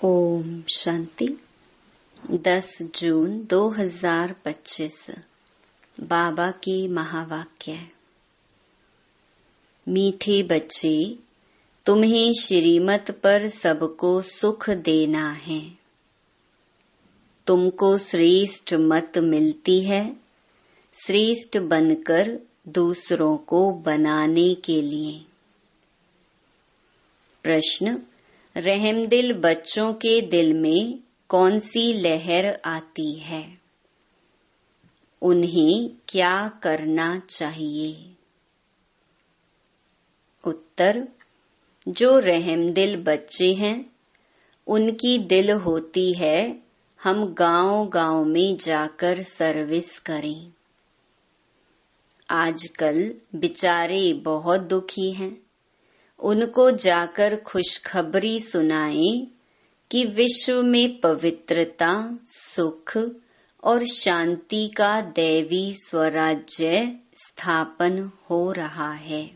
ओम शांति। 10 जून 2025 बाबा की महावाक्य। मीठे बच्चे, तुम्हें श्रीमत पर सबको सुख देना है। तुमको श्रेष्ठ मत मिलती है, श्रेष्ठ बनकर दूसरों को बनाने के लिए। प्रश्न: रहमदिल बच्चों के दिल में कौन सी लहर आती है? उन्हें क्या करना चाहिए? उत्तर: जो रहमदिल बच्चे हैं, उनकी दिल होती है हम गांव-गांव में जाकर सर्विस करें। आजकल बेचारे बहुत दुखी हैं। उनको जाकर खुशखबरी सुनाएं कि विश्व में पवित्रता, सुख और शांति का दैवी स्वराज्य स्थापन हो रहा है।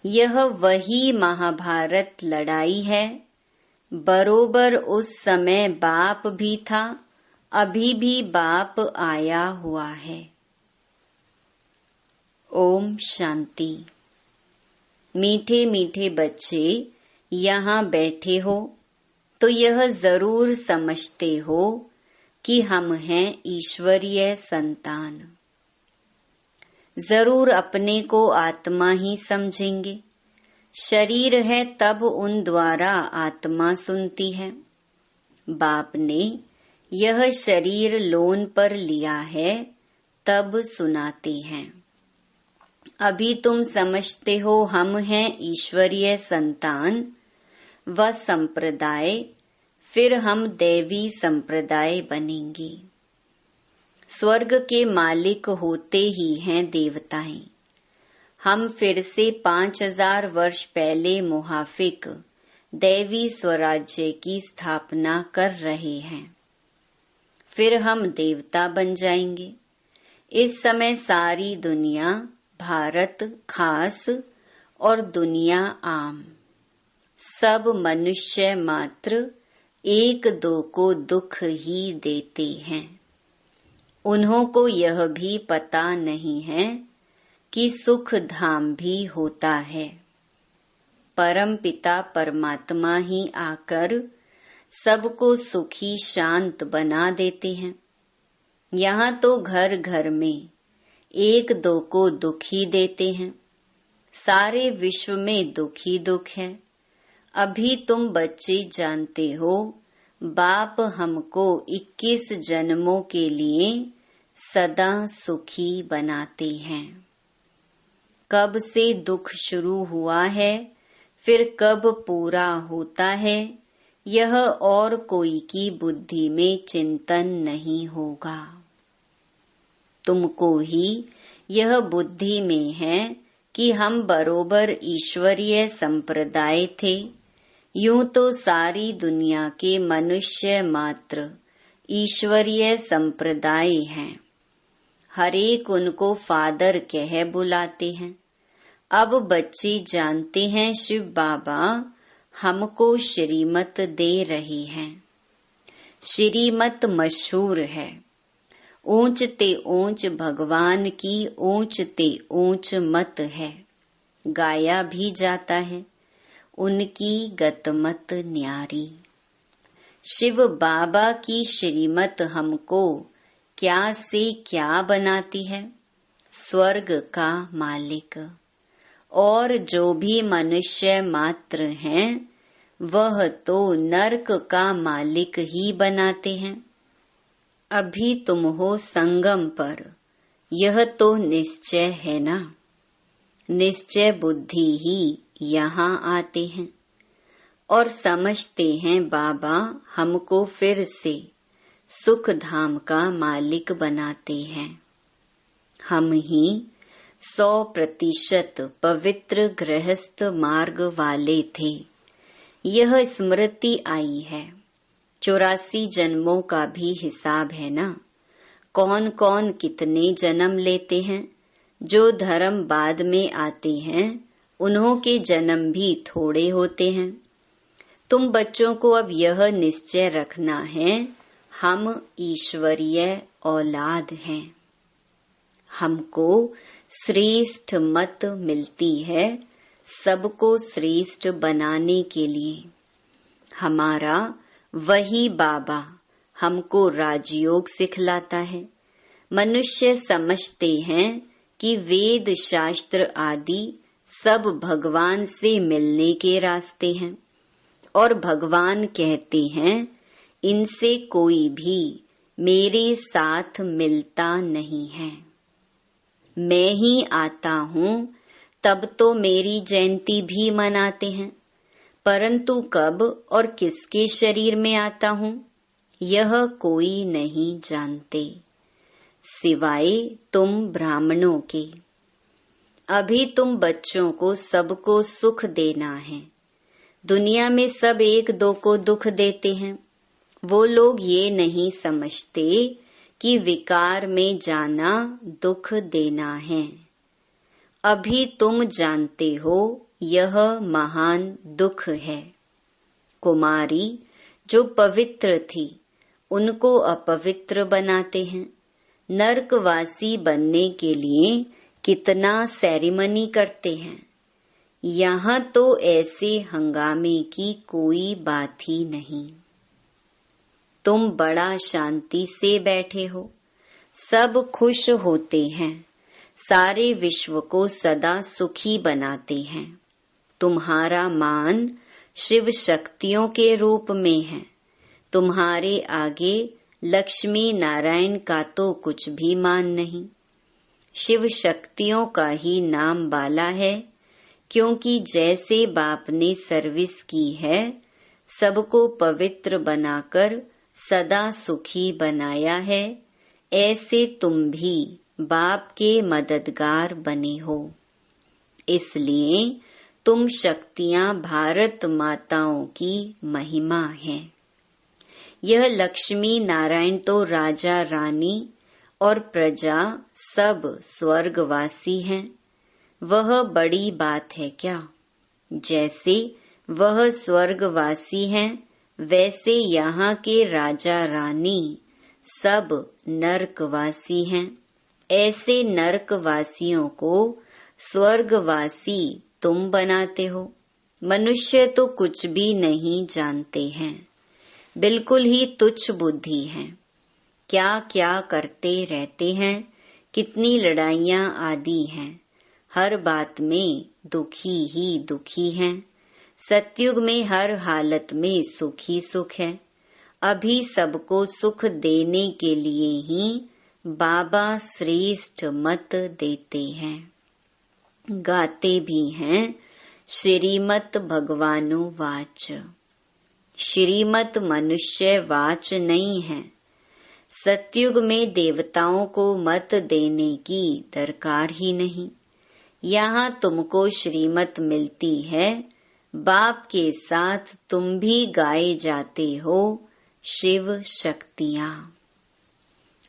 यह वही महाभारत लड़ाई है। बरोबर उस समय बाप भी था, अभी भी बाप आया हुआ है। ओम शांति। मीठे मीठे बच्चे यहाँ बैठे हो तो यह जरूर समझते हो कि हम हैं ईश्वरीय संतान। जरूर अपने को आत्मा ही समझेंगे। शरीर है तब उन द्वारा आत्मा सुनती है। बाप ने यह शरीर लोन पर लिया है तब सुनाते हैं। अभी तुम समझते हो हम हैं ईश्वरीय संतान व संप्रदाय, फिर हम दैवी संप्रदाय बनेंगे। स्वर्ग के मालिक होते ही हैं देवताएं। हम फिर से 5000 वर्ष पहले मुहाफिक दैवी स्वराज्य की स्थापना कर रहे हैं। फिर हम देवता बन जाएंगे। इस समय सारी दुनिया, भारत खास और दुनिया आम, सब मनुष्य मात्र एक दो को दुख ही देते हैं। उन्हों को यह भी पता नहीं है कि सुख धाम भी होता है। परम पिता परमात्मा ही आकर सबको सुखी शांत बना देते हैं। यहाँ तो घर घर में एक दो को दुखी देते हैं। सारे विश्व में दुख ही दुख है। अभी तुम बच्चे जानते हो, बाप हमको 21 जन्मों के लिए सदा सुखी बनाते हैं। कब से दुख शुरू हुआ है, फिर कब पूरा होता है, यह और कोई की बुद्धि में चिंतन नहीं होगा। तुमको ही यह बुद्धि में है कि हम बरोबर ईश्वरीय संप्रदाय थे। यूं तो सारी दुनिया के मनुष्य मात्र ईश्वरीय संप्रदाय हैं। हरेक उनको फादर कह बुलाते हैं। अब बच्चे जानते हैं शिव बाबा हमको श्रीमत दे रहे हैं। श्रीमत मशहूर है। ऊंच ते ऊंच भगवान की ऊंच ते ऊंच मत है। गाया भी जाता है उनकी गतमत न्यारी। शिव बाबा की श्रीमत हमको क्या से क्या बनाती है? स्वर्ग का मालिक। और जो भी मनुष्य मात्र हैं, वह तो नरक का मालिक ही बनाते हैं। अभी तुम हो संगम पर, यह तो निश्चय है ना। निश्चय बुद्धि ही यहाँ आते हैं और समझते हैं बाबा हमको फिर से सुख धाम का मालिक बनाते हैं। हम ही 100% पवित्र गृहस्थ मार्ग वाले थे। यह स्मृति आई है। 84 जन्मों का भी हिसाब है ना। कौन कौन कितने जन्म लेते हैं। जो धर्म बाद में आते हैं, उन्हों के जन्म भी थोड़े होते हैं। तुम बच्चों को अब यह निश्चय रखना है, हम ईश्वरीय औलाद हैं। हमको श्रेष्ठ मत मिलती है सबको श्रेष्ठ बनाने के लिए। हमारा वही बाबा हमको राजयोग सिखलाता है। मनुष्य समझते हैं कि वेद शास्त्र आदि सब भगवान से मिलने के रास्ते हैं, और भगवान कहते हैं इनसे कोई भी मेरे साथ मिलता नहीं है। मैं ही आता हूँ तब तो मेरी जयंती भी मनाते हैं, परंतु कब और किसके शरीर में आता हूँ यह कोई नहीं जानते, सिवाय तुम ब्राह्मणों के। अभी तुम बच्चों को सबको सुख देना है। दुनिया में सब एक दो को दुख देते हैं। वो लोग ये नहीं समझते कि विकार में जाना दुख देना है। अभी तुम जानते हो यह महान दुख है। कुमारी जो पवित्र थी उनको अपवित्र बनाते हैं। नरकवासी बनने के लिए कितना सेरेमनी करते हैं। यहाँ तो ऐसे हंगामे की कोई बात ही नहीं। तुम बड़ा शांति से बैठे हो, सब खुश होते हैं, सारे विश्व को सदा सुखी बनाते हैं। तुम्हारा मान शिव शक्तियों के रूप में है। तुम्हारे आगे लक्ष्मी नारायण का तो कुछ भी मान नहीं। शिव शक्तियों का ही नाम बाला है, क्योंकि जैसे बाप ने सर्विस की है, सबको पवित्र बनाकर सदा सुखी बनाया है, ऐसे तुम भी बाप के मददगार बने हो। इसलिए तुम शक्तियां भारत माताओं की महिमा है। यह लक्ष्मी नारायण तो राजा रानी और प्रजा सब स्वर्गवासी हैं। वह बड़ी बात है क्या? जैसे वह स्वर्गवासी हैं, वैसे यहाँ के राजा रानी सब नरकवासी हैं। ऐसे नरकवासियों को स्वर्गवासी तुम बनाते हो। मनुष्य तो कुछ भी नहीं जानते हैं, बिल्कुल ही तुच्छ बुद्धि है। क्या क्या करते रहते हैं, कितनी लड़ाइयाँ आदि हैं। हर बात में दुखी ही दुखी हैं। सतयुग में हर हालत में सुख ही सुख है। अभी सबको सुख देने के लिए ही बाबा श्रेष्ठ मत देते हैं। गाते भी हैं श्रीमत भगवानो वाच। श्रीमत मनुष्य वाच नहीं है। सतयुग में देवताओं को मत देने की दरकार ही नहीं। यहाँ तुमको श्रीमत मिलती है। बाप के साथ तुम भी गाए जाते हो शिव शक्तियाँ।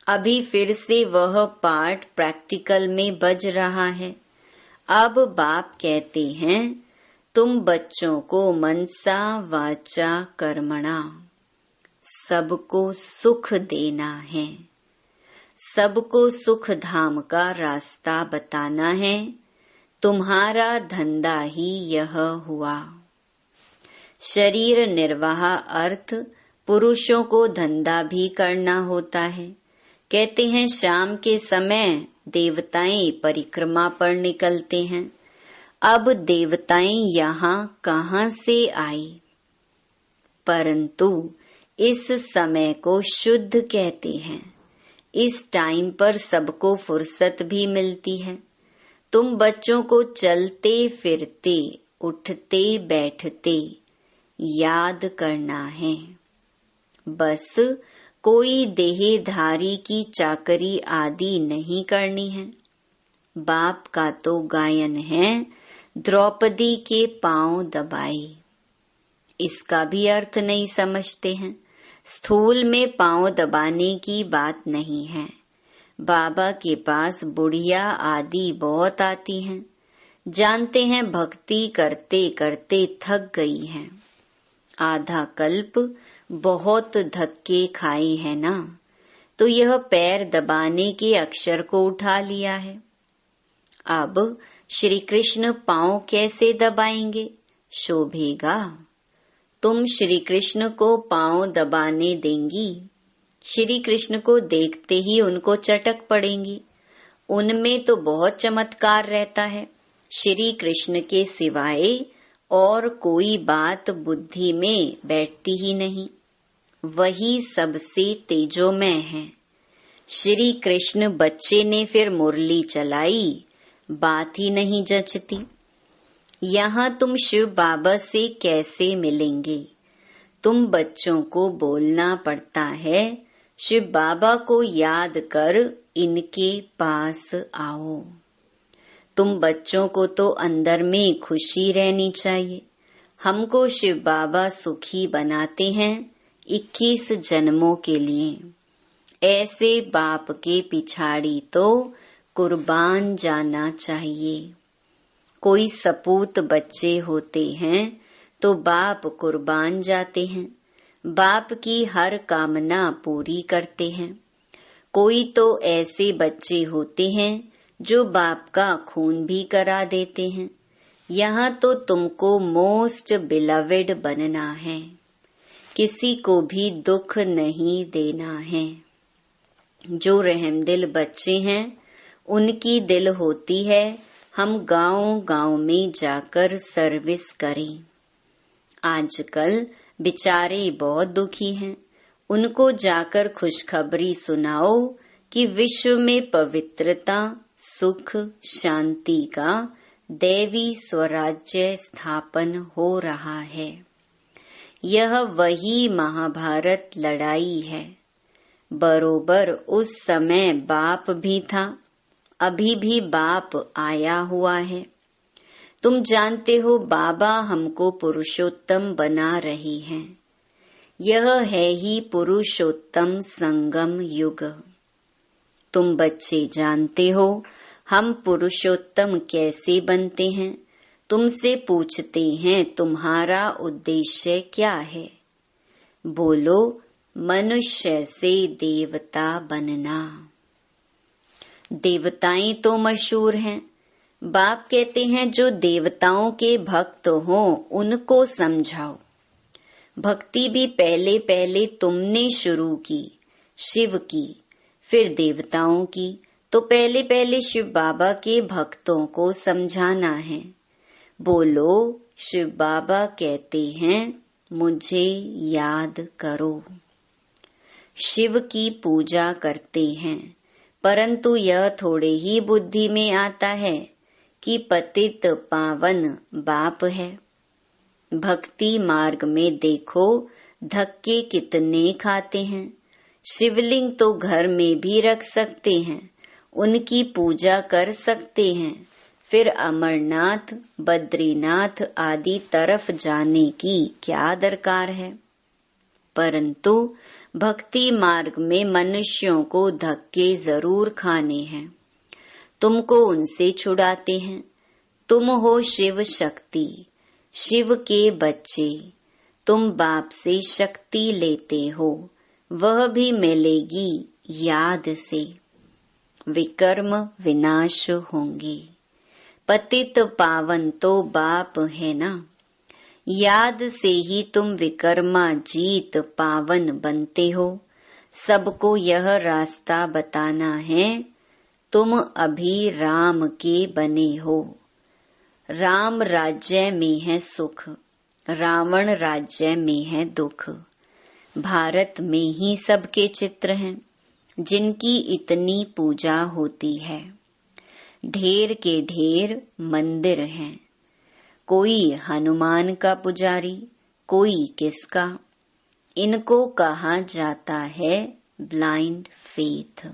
अभी फिर से वह पाठ प्रैक्टिकल में बज रहा है। अब बाप कहते हैं तुम बच्चों को मनसा वाचा कर्मणा सबको सुख देना है। सबको सुख धाम का रास्ता बताना है। तुम्हारा धंधा ही यह हुआ। शरीर निर्वाह अर्थ पुरुषों को धंधा भी करना होता है। कहते हैं शाम के समय देवताएं परिक्रमा पर निकलते हैं। अब देवताएं यहाँ कहाँ से आई? परंतु इस समय को शुद्ध कहते हैं। इस टाइम पर सबको फुर्सत भी मिलती है। तुम बच्चों को चलते फिरते उठते बैठते याद करना है। बस कोई देहधारी की चाकरी आदि नहीं करनी है। बाप का तो गायन है द्रौपदी के पांव दबाए। इसका भी अर्थ नहीं समझते हैं। स्थूल में पांव दबाने की बात नहीं है। बाबा के पास बुढ़िया आदि बहुत आती हैं। जानते हैं भक्ति करते करते थक गई हैं। आधा कल्प बहुत धक्के खाए है ना, तो यह पैर दबाने के अक्षर को उठा लिया है। अब श्री कृष्ण पांव कैसे दबाएंगे, शोभेगा? तुम श्री कृष्ण को पांव दबाने देंगी? श्री कृष्ण को देखते ही उनको चटक पड़ेंगी। उनमें तो बहुत चमत्कार रहता है। श्री कृष्ण के सिवाय और कोई बात बुद्धि में बैठती ही नहीं। वही सबसे तेजोमय है। श्री कृष्ण बच्चे ने फिर मुरली चलाई, बात ही नहीं जचती। यहाँ तुम शिव बाबा से कैसे मिलेंगे? तुम बच्चों को बोलना पड़ता है, शिव बाबा को याद कर इनके पास आओ। तुम बच्चों को तो अंदर में खुशी रहनी चाहिए। हमको शिव बाबा सुखी बनाते हैं 21 जन्मों के लिए। ऐसे बाप के पिछाड़ी तो कुर्बान जाना चाहिए। कोई सपूत बच्चे होते हैं तो बाप कुर्बान जाते हैं, बाप की हर कामना पूरी करते हैं। कोई तो ऐसे बच्चे होते हैं जो बाप का खून भी करा देते हैं। यहाँ तो तुमको मोस्ट बिलवेड बनना है, किसी को भी दुख नहीं देना है। जो रहमदिल बच्चे हैं उनकी दिल होती है हम गांव-गांव में जाकर सर्विस करें। आजकल बेचारे बहुत दुखी हैं, उनको जाकर खुशखबरी सुनाओ कि विश्व में पवित्रता, सुख, शांति का दैवी स्वराज्य स्थापन हो रहा है। यह वही महाभारत लड़ाई है। बरोबर उस समय बाप भी था, अभी भी बाप आया हुआ है। तुम जानते हो बाबा हमको पुरुषोत्तम बना रही हैं। यह है ही पुरुषोत्तम संगम युग। तुम बच्चे जानते हो हम पुरुषोत्तम कैसे बनते हैं। तुमसे पूछते हैं तुम्हारा उद्देश्य क्या है? बोलो, मनुष्य से देवता बनना। देवताएं तो मशहूर हैं। बाप कहते हैं जो देवताओं के भक्त हों उनको समझाओ। भक्ति भी पहले पहले तुमने शुरू की, शिव की, फिर देवताओं की, तो पहले पहले शिव बाबा के भक्तों को समझाना है। बोलो, शिव बाबा कहते हैं मुझे याद करो। शिव की पूजा करते हैं, परंतु यह थोड़े ही बुद्धि में आता है कि पतित पावन बाप है। भक्ति मार्ग में देखो धक्के कितने खाते हैं। शिवलिंग तो घर में भी रख सकते हैं, उनकी पूजा कर सकते हैं, फिर अमरनाथ, बद्रीनाथ आदि तरफ जाने की क्या दरकार है। परंतु भक्ति मार्ग में मनुष्यों को धक्के जरूर खाने हैं। तुमको उनसे छुड़ाते हैं। तुम हो शिव शक्ति, शिव के बच्चे। तुम बाप से शक्ति लेते हो, वह भी मिलेगी याद से। विकर्म विनाश होंगे। पतित पावन तो बाप है ना। याद से ही तुम विकर्मा जीत पावन बनते हो। सबको यह रास्ता बताना है। तुम अभी राम के बने हो। राम राज्य में है सुख, रावण राज्य में है दुख। भारत में ही सबके चित्र हैं जिनकी इतनी पूजा होती है। ढेर के ढेर मंदिर हैं। कोई हनुमान का पुजारी, कोई किसका। इनको कहा जाता है ब्लाइंड फेथ।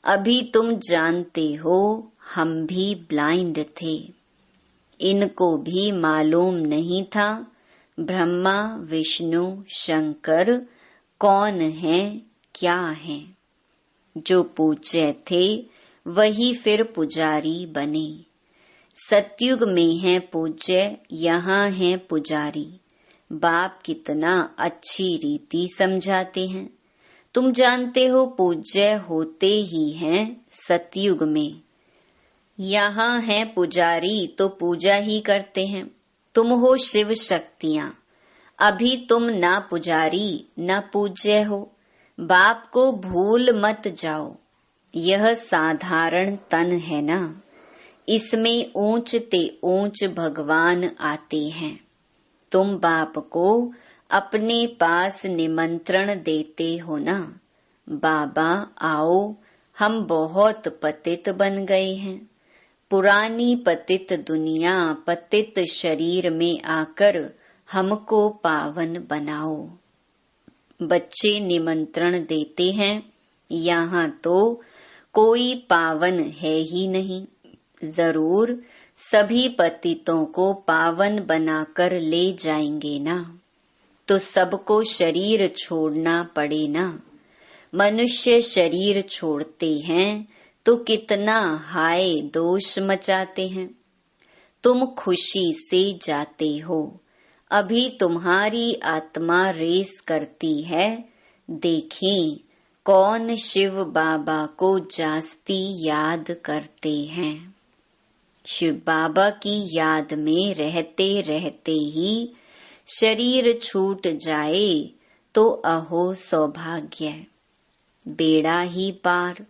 अभी तुम जानते हो हम भी ब्लाइंड थे। इनको भी मालूम नहीं था ब्रह्मा, विष्णु, शंकर कौन है, क्या है। जो पूज्य थे वही फिर पुजारी बने। सतयुग में है पूज्य, यहाँ है पुजारी। बाप कितना अच्छी रीति समझाते हैं। तुम जानते हो पूज्य होते ही हैं सतयुग में। यहाँ है पुजारी तो पूजा ही करते हैं। तुम हो शिव शक्तियाँ। अभी तुम ना पुजारी न पूज्य हो। बाप को भूल मत जाओ। यह साधारण तन है ना, इसमें ऊंच ते ऊंच भगवान आते हैं। तुम बाप को अपने पास निमंत्रण देते हो ना, बाबा आओ, हम बहुत पतित बन गए हैं। पुरानी पतित दुनिया पतित शरीर में आकर हमको पावन बनाओ। बच्चे निमंत्रण देते हैं। यहाँ तो कोई पावन है ही नहीं। जरूर सभी पतितों को पावन बनाकर ले जाएंगे ना, तो सबको शरीर छोड़ना पड़े ना। मनुष्य शरीर छोड़ते हैं तो कितना हाय दोष मचाते हैं। तुम खुशी से जाते हो। अभी तुम्हारी आत्मा रेस करती है। देखें कौन शिव बाबा को जास्ती याद करते हैं। शिव बाबा की याद में रहते रहते ही शरीर छूट जाए तो अहो सौभाग्य, बेड़ा ही पार।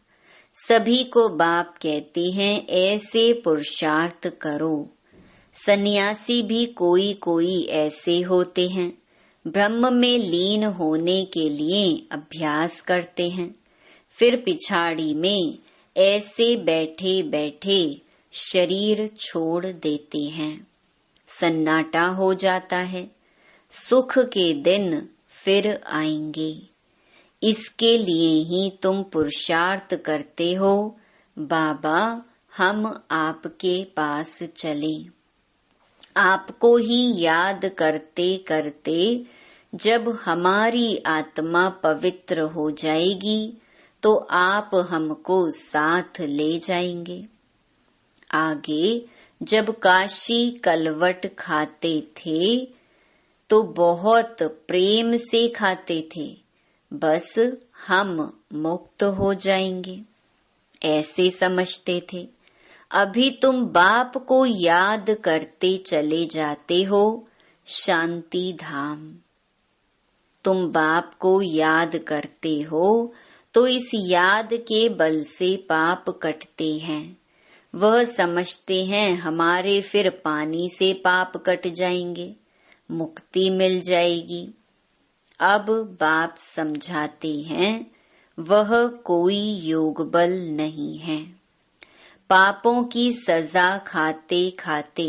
सभी को बाप कहते हैं ऐसे पुरुषार्थ करो। सन्यासी भी कोई कोई ऐसे होते हैं, ब्रह्म में लीन होने के लिए अभ्यास करते हैं, फिर पिछाड़ी में ऐसे बैठे बैठे शरीर छोड़ देते हैं। सन्नाटा हो जाता है। सुख के दिन फिर आएंगे। इसके लिए ही तुम पुरुषार्थ करते हो। बाबा हम आपके पास चले। आपको ही याद करते करते जब हमारी आत्मा पवित्र हो जाएगी तो आप हमको साथ ले जाएंगे। आगे जब काशी कलवट खाते थे तो बहुत प्रेम से खाते थे। बस हम मुक्त हो जाएंगे ऐसे समझते थे। अभी तुम बाप को याद करते चले जाते हो शांति धाम। तुम बाप को याद करते हो तो इस याद के बल से पाप कटते हैं। वह समझते हैं हमारे फिर पानी से पाप कट जाएंगे, मुक्ति मिल जाएगी। अब बाप समझाते हैं वह कोई योग बल नहीं है। पापों की सजा खाते खाते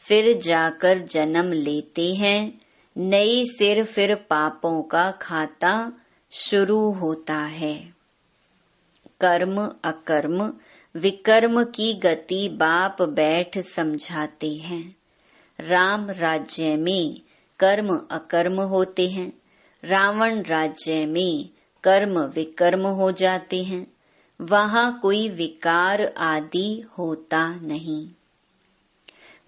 फिर जाकर जन्म लेते हैं। नए सिर फिर पापों का खाता शुरू होता है। कर्म अकर्म विकर्म की गति बाप बैठ समझाते हैं। राम राज्य में कर्म अकर्म होते हैं, रावण राज्य में कर्म विकर्म हो जाते हैं। वहाँ कोई विकार आदि होता नहीं।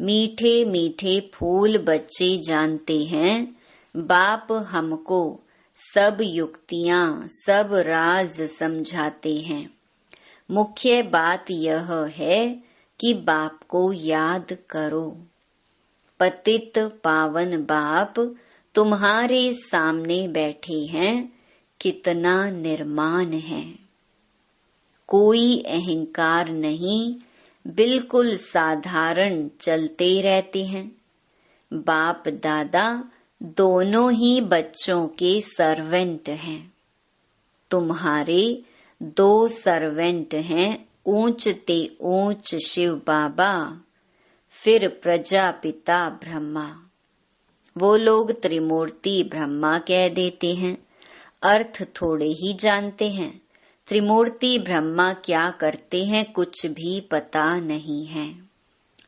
मीठे मीठे फूल बच्चे जानते हैं बाप हमको सब युक्तियाँ सब राज समझाते हैं। मुख्य बात यह है कि बाप को याद करो। पतित पावन बाप तुम्हारे सामने बैठे हैं। कितना निर्माण है। कोई अहंकार नहीं, बिल्कुल साधारण चलते रहते हैं। बाप दादा दोनों ही बच्चों के सर्वेंट हैं। तुम्हारे 2 सर्वेंट हैं, ऊंच ते ऊंच शिव बाबा, फिर प्रजापिता ब्रह्मा। वो लोग त्रिमूर्ति ब्रह्मा कह देते हैं, अर्थ थोड़े ही जानते हैं। त्रिमूर्ति ब्रह्मा क्या करते हैं कुछ भी पता नहीं है।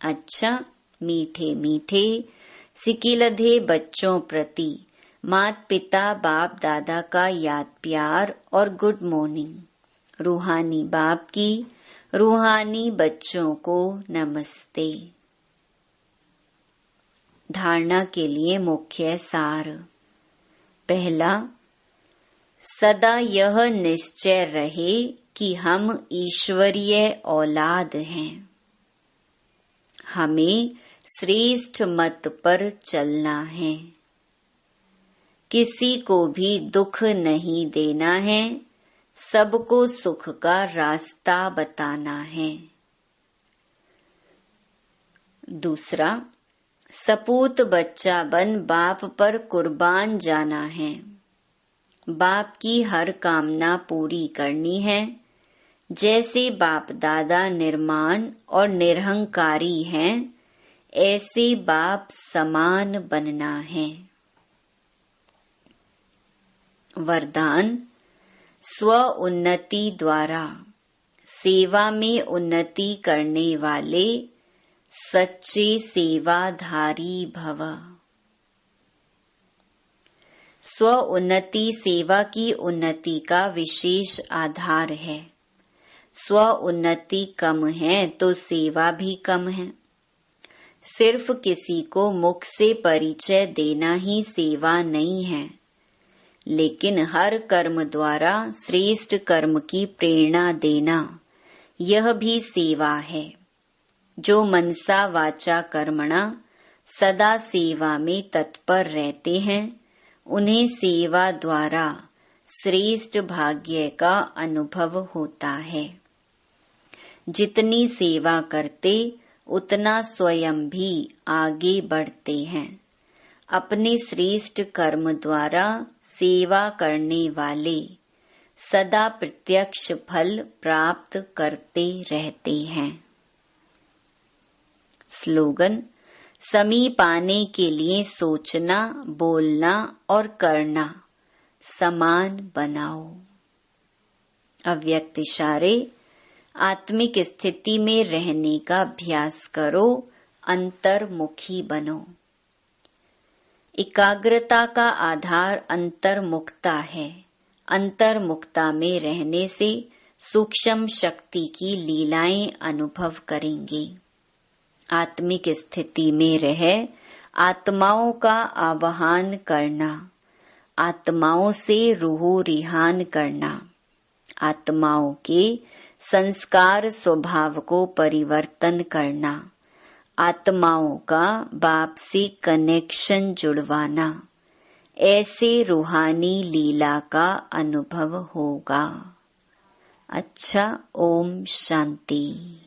अच्छा, मीठे मीठे सिकिलधे बच्चों प्रति मात पिता बाप दादा का याद प्यार और गुड मॉर्निंग। रूहानी बाप की रूहानी बच्चों को नमस्ते। धारणा के लिए मुख्य सार। पहला, सदा यह निश्चय रहे कि हम ईश्वरीय औलाद हैं। हमें श्रेष्ठ मत पर चलना है। किसी को भी दुख नहीं देना है, सबको सुख का रास्ता बताना है। दूसरा, सपूत बच्चा बन बाप पर कुर्बान जाना है। बाप की हर कामना पूरी करनी है। जैसे बाप दादा निर्माण और निरहंकारी हैं, ऐसे बाप समान बनना है। वरदान, स्व उन्नति द्वारा सेवा में उन्नति करने वाले सच्चे सेवाधारी भव। स्व उन्नति सेवा की उन्नति का विशेष आधार है। स्व उन्नति कम है तो सेवा भी कम है। सिर्फ किसी को मुख से परिचय देना ही सेवा नहीं है, लेकिन हर कर्म द्वारा श्रेष्ठ कर्म की प्रेरणा देना, यह भी सेवा है। जो मनसा वाचा कर्मणा सदा सेवा में तत्पर रहते हैं, उन्हें सेवा द्वारा श्रेष्ठ भाग्य का अनुभव होता है। जितनी सेवा करते उतना स्वयं भी आगे बढ़ते हैं। अपने श्रेष्ठ कर्म द्वारा सेवा करने वाले सदा प्रत्यक्ष फल प्राप्त करते रहते हैं। स्लोगन, समीप आने के लिए सोचना, बोलना और करना समान बनाओ। अव्यक्त इशारे, आत्मिक स्थिति में रहने का अभ्यास करो, अंतर्मुखी बनो। एकाग्रता का आधार अंतर्मुखता है। अंतर्मुखता में रहने से सूक्ष्म शक्ति की लीलाएं अनुभव करेंगे। आत्मिक स्थिति में रह आत्माओं का आवाहन करना, आत्माओं से रूह रिहान करना, आत्माओं के संस्कार स्वभाव को परिवर्तन करना, आत्माओं का बाप से कनेक्शन जुड़वाना, ऐसे रूहानी लीला का अनुभव होगा। अच्छा, ओम शांति।